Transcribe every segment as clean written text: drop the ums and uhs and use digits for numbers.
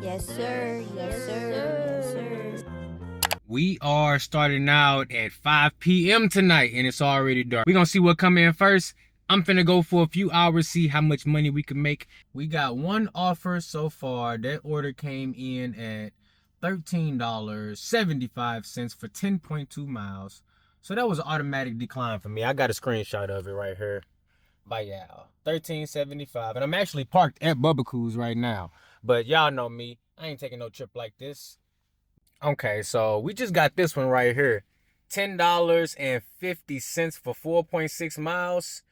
Yes, sir. Yes, sir. Yes, sir. We are starting out at 5 p.m. tonight, and it's already dark. We're gonna see what come in first. I'm finna go for a few hours, see how much money we can make. We got one offer so far. That order came in at $13.75 for 10.2 miles. So that was an automatic decline for me. I got a screenshot of it right here. By y'all, $13.75, and I'm actually parked at Bubba Coos right now. But y'all know me, I ain't taking no trip like this. Okay, so we just got this one right here, $10.50 for 4.6 miles,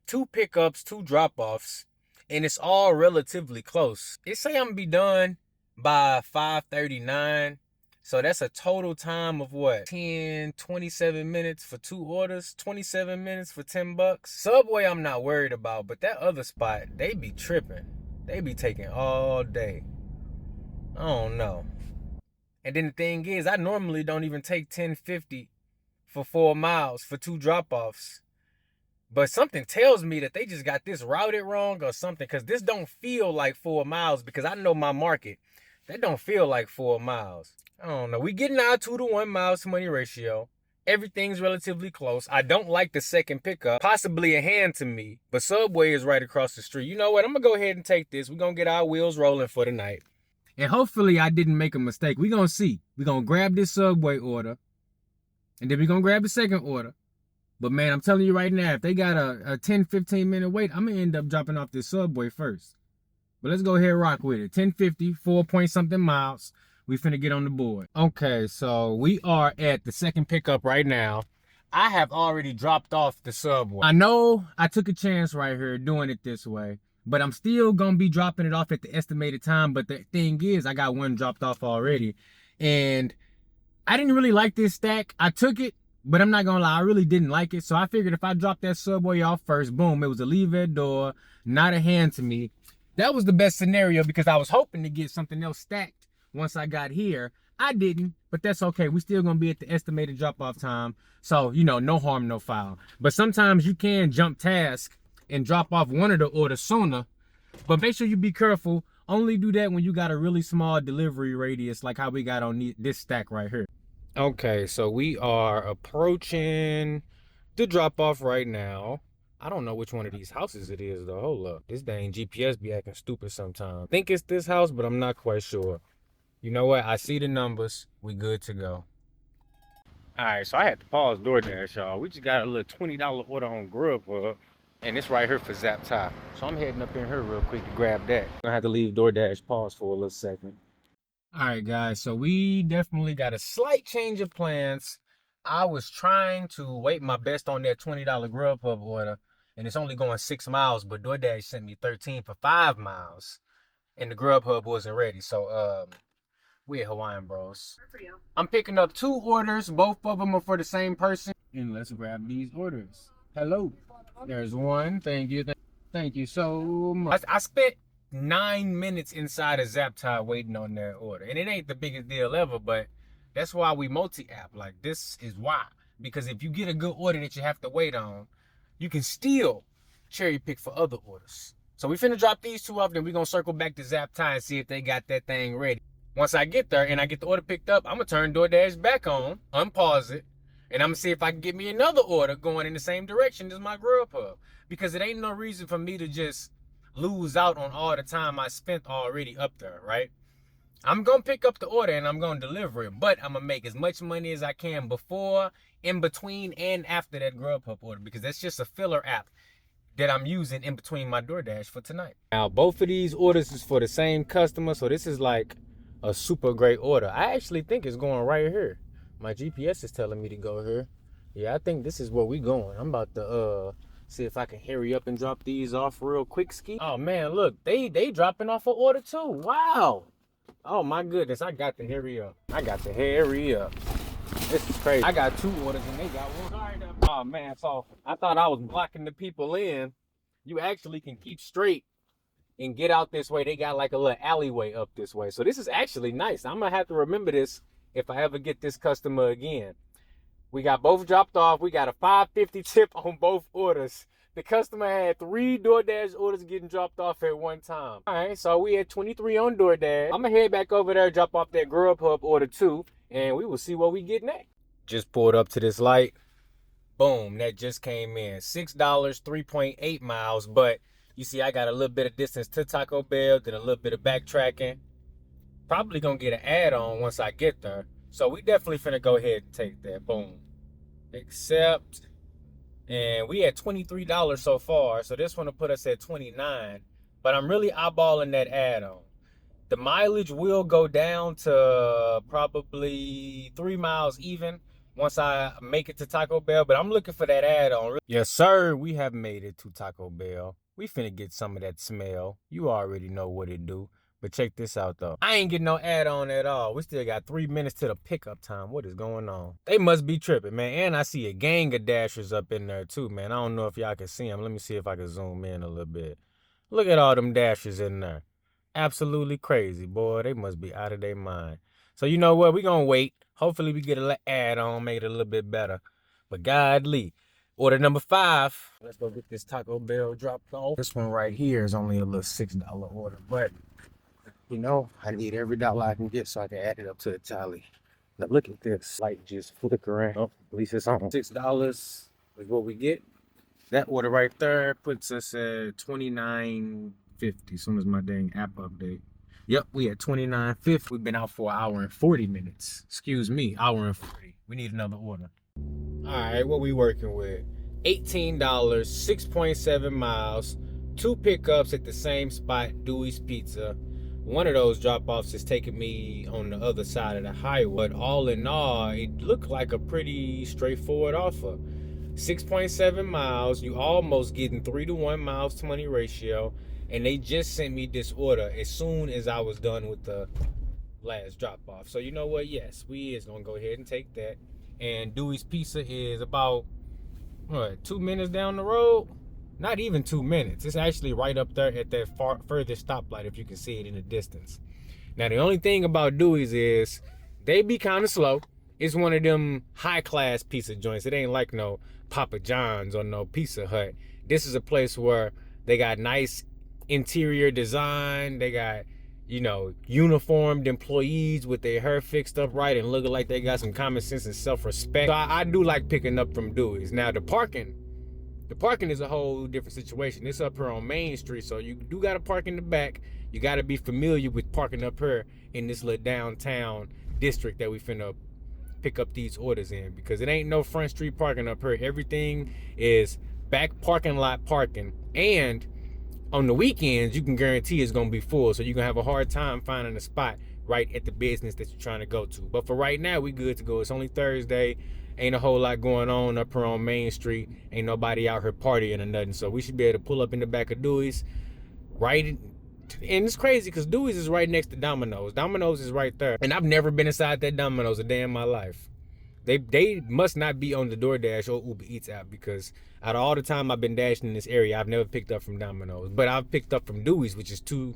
2 pickups, 2 drop-offs, and it's all relatively close. It say I'm gonna be done by 5:39. So that's a total time of what? 27 minutes for 2 orders, 27 minutes for $10. Subway I'm not worried about, but that other spot, they be tripping. They be taking all day. I don't know. And then the thing is, I normally don't even take $10.50 for 4 miles for 2 drop-offs. But something tells me that they just got this routed wrong or something, because this don't feel like 4 miles, because I know my market. That don't feel like 4 miles. I don't know. We getting our 2-to-1 miles to money ratio. Everything's relatively close. I don't like the second pickup. Possibly a hand to me. But Subway is right across the street. You know what? I'm going to go ahead and take this. We're going to get our wheels rolling for the night. And hopefully I didn't make a mistake. We're going to see. We're going to grab this Subway order. And then we're going to grab the second order. But man, I'm telling you right now, if they got a 10-15 minute wait, I'm going to end up dropping off this Subway first. But let's go ahead and rock with it. 10.50, 4-point-something miles. We finna get on the board. Okay, so we are at the second pickup right now. I have already dropped off the Subway. I know I took a chance right here doing it this way, but I'm still gonna be dropping it off at the estimated time. But the thing is, I got one dropped off already. And I didn't really like this stack. I took it, but I'm not gonna lie, I really didn't like it. So I figured if I dropped that Subway off first, boom, it was a leave at door, not a hand to me. That was the best scenario, because I was hoping to get something else stacked once I got here. I didn't, but that's okay. We still gonna be at the estimated drop-off time. So, you know, no harm, no foul. But sometimes you can jump task and drop off one of the orders sooner. But make sure you be careful. Only do that when you got a really small delivery radius, like how we got on this stack right here. Okay, so we are approaching the drop-off right now. I don't know which one of these houses it is though. Hold up. This dang GPS be acting stupid sometimes. I think it's this house, but I'm not quite sure. You know what? I see the numbers. We good to go. Alright, so I had to pause DoorDash, y'all. We just got a little $20 order on Grubhub. And it's right here for Zap Top. So I'm heading up in here real quick to grab that. I'm gonna have to leave DoorDash pause for a little second. Alright guys, so we definitely got a slight change of plans. I was trying to wait my best on that $20 Grubhub order. And it's only going 6 miles, but DoorDash sent me 13 for 5 miles. And the Grubhub wasn't ready. So, we're Hawaiian Bros. I'm picking up 2 orders. Both of them are for the same person. And let's grab these orders. Hello. There's one. Thank you. Thank you so much. I spent 9 minutes inside of Zaptide waiting on that order. And it ain't the biggest deal ever, but that's why we multi-app. Like, this is why. Because if you get a good order that you have to wait on, you can still cherry pick for other orders. So we finna drop these 2 off, then we're gonna circle back to Zaptide and see if they got that thing ready. Once I get there and I get the order picked up, I'm gonna turn DoorDash back on, unpause it, and I'm gonna see if I can get me another order going in the same direction as my Grubhub. Because it ain't no reason for me to just lose out on all the time I spent already up there, right? I'm gonna pick up the order and I'm gonna deliver it, but I'm gonna make as much money as I can before, in between, and after that Grubhub order, because that's just a filler app that I'm using in between my DoorDash for tonight. Now, both of these orders is for the same customer, so this is like a super great order. I actually think it's going right here. My GPS is telling me to go here. Yeah, I think this is where we going. I'm about to see if I can hurry up and drop these off real quick ski. Oh man, look, they dropping off an order too. Wow. Oh my goodness, I got to hurry up. This is crazy. I got 2 orders and they got 1. Sorry. Oh man, so I thought I was blocking the people in. You actually can keep straight and get out this way. They got like a little alleyway up this way. So this is actually nice. I'm gonna have to remember this if I ever get this customer again. We got both dropped off. We got a $5.50 tip on both orders. The customer had 3 DoorDash orders getting dropped off at one time. All right, so we had 23 on DoorDash. I'm gonna head back over there, drop off that Grubhub order 2, and we will see what we get next. Just pulled up to this light. Boom, that just came in. $6, 3.8 miles, but you see I got a little bit of distance to Taco Bell, then a little bit of backtracking. Probably gonna get an add-on once I get there. So we definitely finna go ahead and take that. Boom. Accept. And we at $23 so far, so this one will put us at $29. But I'm really eyeballing that add-on. The mileage will go down to probably 3 miles even once I make it to Taco Bell, but I'm looking for that add-on. Yes, sir, we have made it to Taco Bell. We finna get some of that smell. You already know what it do. But check this out, though. I ain't getting no add-on at all. We still got 3 minutes to the pickup time. What is going on? They must be tripping, man. And I see a gang of Dashers up in there, too, man. I don't know if y'all can see them. Let me see if I can zoom in a little bit. Look at all them Dashers in there. Absolutely crazy, boy. They must be out of their mind. So you know what? We're going to wait. Hopefully we get a little add-on, make it a little bit better. But godly. Order number 5. Let's go get this Taco Bell dropped off. This one right here is only a little $6 order, but you know, I need every dollar I can get so I can add it up to the tally. Now look at this. Light just flickering. Oh, at least it's on. $6 is what we get. That order right there puts us at $29.50 as soon as my dang app update. Yep, we at $29.50. We've been out for 1 hour and 40 minutes. Excuse me, 1 hour and 40. We need another order. All right, what we working with? $18, 6.7 miles, 2 pickups at the same spot, Dewey's Pizza. One of those drop-offs is taking me on the other side of the highway. But all in all, it looked like a pretty straightforward offer. 6.7 miles, you almost getting 3-to-1 miles to money ratio. And they just sent me this order as soon as I was done with the last drop-off. So you know what? Yes, we is going to go ahead and take that. And Dewey's Pizza is about, 2 minutes down the road? Not even 2 minutes. It's actually right up there at that furthest stoplight if you can see it in the distance. Now, the only thing about Dewey's is they be kind of slow. It's one of them high-class pizza joints. It ain't like no Papa John's or no Pizza Hut. This is a place where they got nice interior design. They got, you know, uniformed employees with their hair fixed up right and looking like they got some common sense and self-respect. So I do like picking up from Dewey's. Now, the parking is a whole different situation. It's up here on Main Street, so you do got to park in the back. You got to be familiar with parking up here in this little downtown district that we finna pick up these orders in, because it ain't no front street parking up here. Everything is back parking lot parking, and on the weekends, you can guarantee it's gonna be full, so you're gonna have a hard time finding a spot right at the business that you're trying to go to. But for right now, we good to go. It's only Thursday. Ain't a whole lot going on up here on Main Street. Ain't nobody out here partying or nothing. So we should be able to pull up in the back of Dewey's. Right, and it's crazy because Dewey's is right next to Domino's. Domino's is right there. And I've never been inside that Domino's a day in my life. They must not be on the DoorDash or Uber Eats app, because out of all the time I've been dashing in this area, I've never picked up from Domino's. But I've picked up from Dewey's, which is 2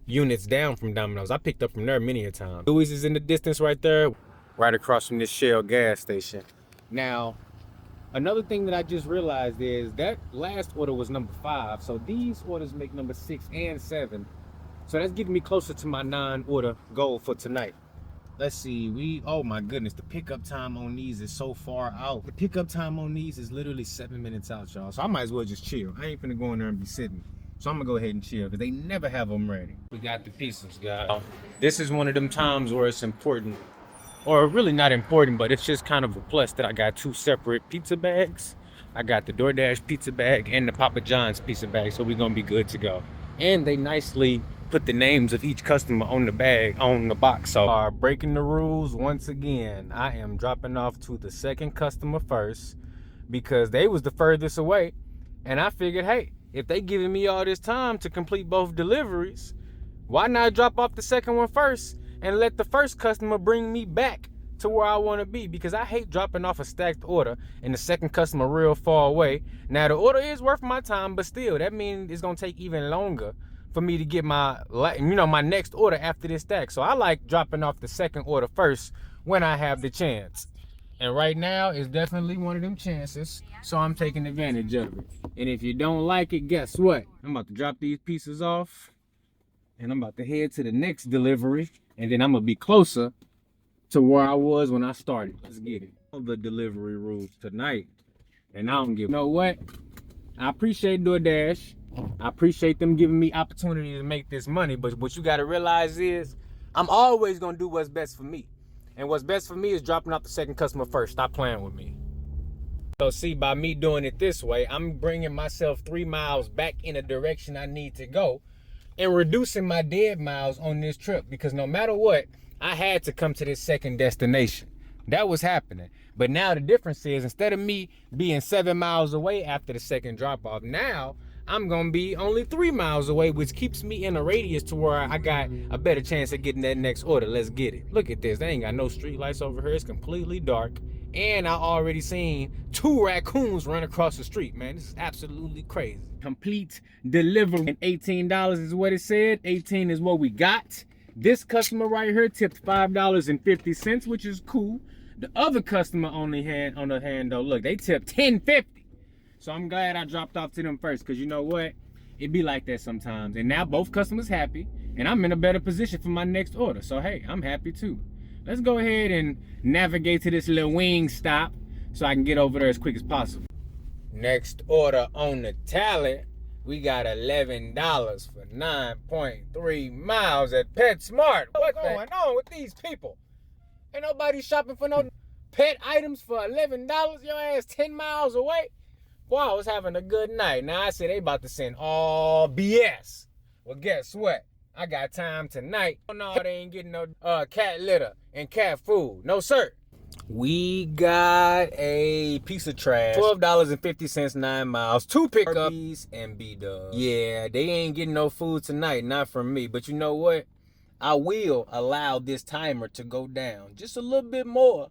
units down from Domino's. I picked up from there many a time. Dewey's is in the distance right there, right across from this Shell gas station. Now, another thing that I just realized is that last order was number 5. So these orders make number 6 and 7. So that's getting me closer to my 9-order goal for tonight. Let's see, oh my goodness, the pickup time on these is so far out. The pickup time on these is literally 7 minutes out, y'all. So I might as well just chill. I ain't finna go in there and be sitting. So I'm gonna go ahead and chill, because they never have them ready. We got the pizzas, guys. This is one of them times where it's important, or really not important, but it's just kind of a plus that I got 2 separate pizza bags. I got the DoorDash pizza bag and the Papa John's pizza bag, so we're gonna be good to go. And they nicely put the names of each customer on the bag, on the box. So breaking the rules once again. I am dropping off to the second customer first, because they was the furthest away. And I figured, hey, if they giving me all this time to complete both deliveries, why not drop off the second one first and let the first customer bring me back to where I want to be? Because I hate dropping off a stacked order and the second customer real far away. Now, the order is worth my time, but still, that means it's going to take even longer for me to get my, my next order after this stack. So I like dropping off the second order first when I have the chance. And right now, it's definitely one of them chances. So I'm taking advantage of it. And if you don't like it, guess what? I'm about to drop these pieces off. And I'm about to head to the next delivery. And then I'm going to be closer to where I was when I started. Let's get it. All the delivery rules tonight. And I don't give. You know what? I appreciate DoorDash. I appreciate them giving me opportunity to make this money. But what you got to realize is I'm always going to do what's best for me. And what's best for me is dropping out the second customer first. Stop playing with me. So see, by me doing it this way, I'm bringing myself 3 miles back in the direction I need to go and reducing my dead miles on this trip, because no matter what, I had to come to this second destination. That was happening. But now the difference is, instead of me being 7 miles away after the second drop off, now I'm gonna be only 3 miles away, which keeps me in a radius to where I got a better chance of getting that next order. Let's get it. Look at this. They ain't got no street lights over here. It's completely dark. And I already seen 2 raccoons run across the street, man. This is absolutely crazy. Complete delivery. And $18 is what it said. 18 is what we got. This customer right here tipped $5.50, which is cool. The other customer on the hand though, look, they tipped $10.50. So I'm glad I dropped off to them first, because you know what? It be like that sometimes. And now both customers happy, and I'm in a better position for my next order. So hey, I'm happy too. Let's go ahead and navigate to this little wing stop so I can get over there as quick as possible. Next order on the tally, we got $11 for 9.3 miles at PetSmart. What's going on with these people? Ain't nobody shopping for no pet items for $11. Your ass 10 miles away. Boy, I was having a good night. Now I said they about to send all BS. Well, guess what? I got time tonight. Oh, no, they ain't getting no cat litter and cat food. No, sir. We got a piece of trash. $12.50, 9 miles. 2 pickups and B-Dubs. Yeah, they ain't getting no food tonight. Not from me. But you know what? I will allow this timer to go down just a little bit more,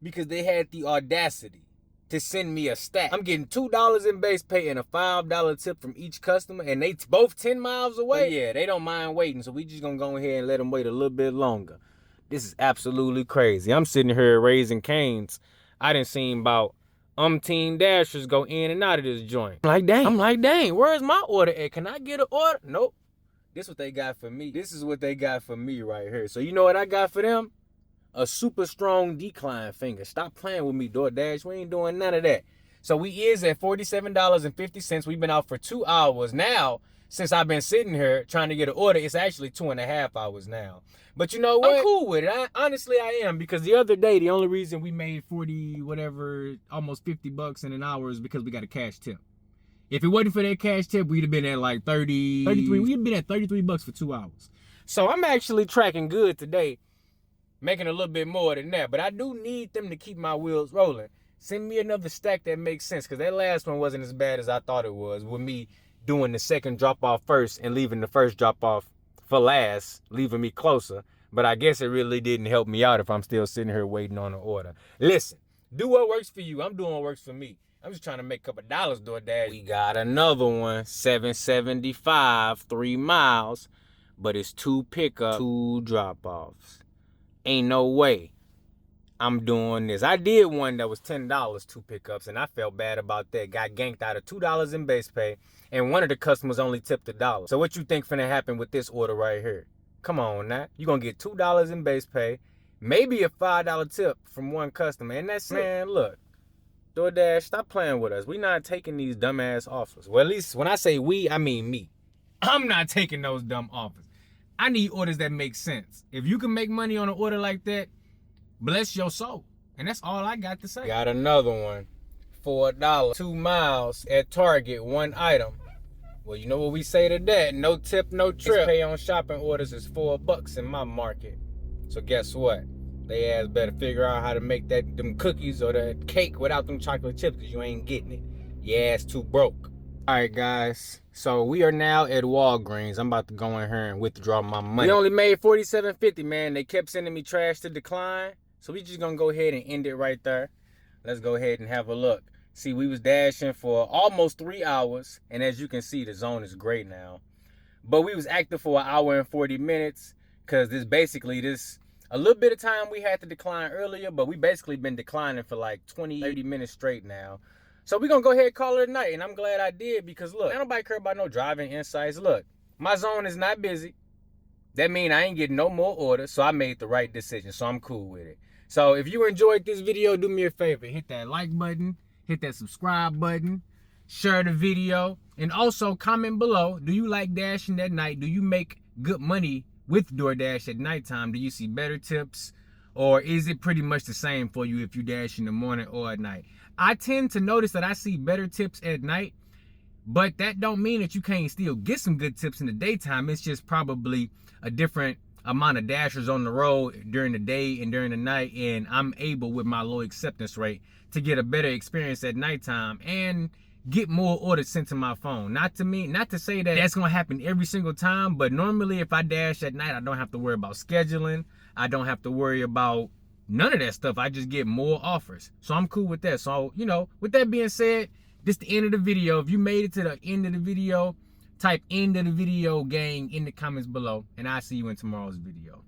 because they had the audacity to send me a stack. I'm getting $2 in base pay and a $5 tip from each customer, and they both 10 miles away. But yeah, they don't mind waiting, so we just gonna go ahead and let them wait a little bit longer. This is absolutely crazy. I'm sitting here raising canes. I done seen about umpteen dashers go in and out of this joint. I'm like, dang, where's my order at? Can I get an order? Nope. This is what they got for me. This is what they got for me right here. So you know what I got for them? A super strong decline finger. Stop playing with me, DoorDash. We ain't doing none of that. So we is at $47.50. We've been out for 2 hours. Now, since I've been sitting here trying to get an order, it's actually 2.5 hours now. But you know what? I'm cool with it. Honestly, I am. Because the other day, the only reason we made 40, whatever, almost $50 in an hour is because we got a cash tip. If it wasn't for that cash tip, we'd have been at like 33. We'd have been at $33 for 2 hours. So I'm actually tracking good today, making a little bit more than that. But I do need them to keep my wheels rolling. Send me another stack that makes sense, because that last one wasn't as bad as I thought it was, with me doing the second drop-off first and leaving the first drop-off for last, leaving me closer. But I guess it really didn't help me out if I'm still sitting here waiting on an order. Listen, do what works for you. I'm doing what works for me. I'm just trying to make a couple dollars, DoorDash. We got another one, $7.75, 3 miles, but it's 2 pickups, 2 drop-offs. Ain't no way I'm doing this. I did one that was $10, 2 pickups, and I felt bad about that. Got ganked out of $2 in base pay, and one of the customers only tipped $1. So what you think finna happen with this order right here? Come on now. You're gonna get $2 in base pay, maybe a $5 tip from one customer, and that's it. Man, look. DoorDash, stop playing with us. We not taking these dumbass offers. Well, at least when I say we, I mean me. I'm not taking those dumb offers. I need orders that make sense. If you can make money on an order like that, bless your soul. And that's all I got to say. Got another one. $4, 2 miles at Target, 1 item. Well, you know what we say to that? No tip, no trip. Pay on shopping orders is $4 in my market. So guess what? They ass better figure out how to make them cookies or that cake without them chocolate chips, because you ain't getting it. Your ass too broke. All right, guys. So we are now at Walgreens. I'm about to go in here and withdraw my money. We only made $47.50, man. They kept sending me trash to decline. So we just gonna go ahead and end it right there. Let's go ahead and have a look. See, we was dashing for almost 3 hours. And as you can see, the zone is great now. But we was active for 1 hour and 40 minutes. Because this A little bit of time we had to decline earlier, but we basically been declining for like 20, 30 minutes straight now. So we're going to go ahead and call it a night, and I'm glad I did because, look, ain't nobody care about no driving insights. Look, my zone is not busy. That means I ain't getting no more orders, so I made the right decision, so I'm cool with it. So if you enjoyed this video, do me a favor. Hit that like button, hit that subscribe button, share the video, and also comment below, do you like dashing at night? Do you make good money with DoorDash at nighttime? Do you see better tips? Or is it pretty much the same for you if you dash in the morning or at night? I tend to notice that I see better tips at night, but that don't mean that you can't still get some good tips in the daytime. It's just probably a different amount of dashers on the road during the day and during the night, and I'm able with my low acceptance rate to get a better experience at nighttime and get more orders sent to my phone. Not to say that that's gonna happen every single time, but normally if I dash at night, I don't have to worry about scheduling. I don't have to worry about none of that stuff. I just get more offers. So I'm cool with that. So, you know, with that being said, this is the end of the video. If you made it to the end of the video, type end of the video gang in the comments below, and I'll see you in tomorrow's video.